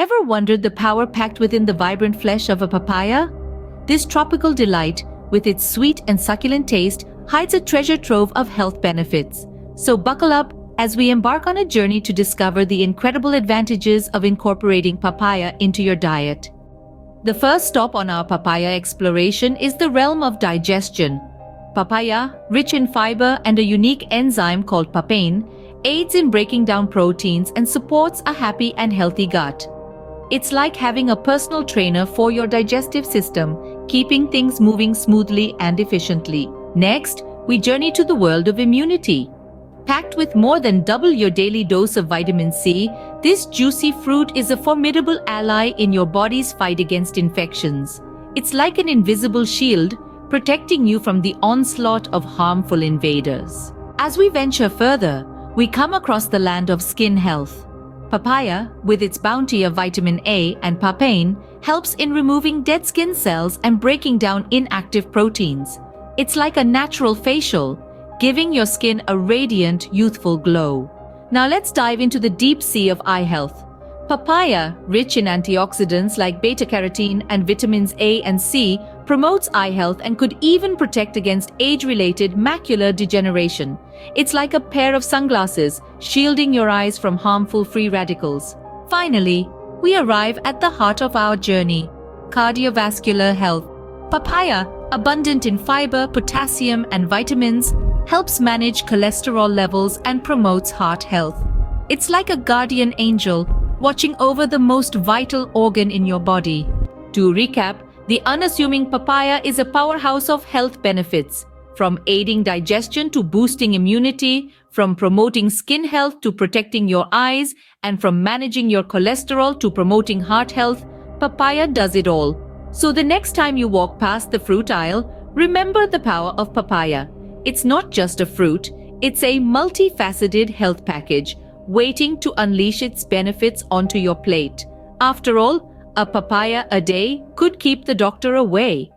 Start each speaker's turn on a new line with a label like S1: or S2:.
S1: Ever wondered the power packed within the vibrant flesh of a papaya? This tropical delight, with its sweet and succulent taste, hides a treasure trove of health benefits. So buckle up as we embark on a journey to discover the incredible advantages of incorporating papaya into your diet. The first stop on our papaya exploration is the realm of digestion. Papaya, rich in fiber and a unique enzyme called papain, aids in breaking down proteins and supports a happy and healthy gut. It's like having a personal trainer for your digestive system, keeping things moving smoothly and efficiently. Next, we journey to the world of immunity. Packed with more than double your daily dose of vitamin C, this juicy fruit is a formidable ally in your body's fight against infections. It's like an invisible shield, protecting you from the onslaught of harmful invaders. As we venture further, we come across the land of skin health. Papaya, with its bounty of vitamin A and papain, helps in removing dead skin cells and breaking down inactive proteins. It's like a natural facial, giving your skin a radiant, youthful glow. Now let's dive into the deep sea of eye health. Papaya, rich in antioxidants like beta-carotene and vitamins A and C, promotes eye health and could even protect against age-related macular degeneration. It's like a pair of sunglasses, shielding your eyes from harmful free radicals. Finally, we arrive at the heart of our journey: cardiovascular health. Papaya, abundant in fiber, potassium, and vitamins, helps manage cholesterol levels and promotes heart health. It's like a guardian angel, watching over the most vital organ in your body. To recap, the unassuming papaya is a powerhouse of health benefits. From aiding digestion to boosting immunity, from promoting skin health to protecting your eyes, and from managing your cholesterol to promoting heart health, papaya does it all. So the next time you walk past the fruit aisle, remember the power of papaya. It's not just a fruit, it's a multifaceted health package, waiting to unleash its benefits onto your plate. After all, a papaya a day could keep the doctor away.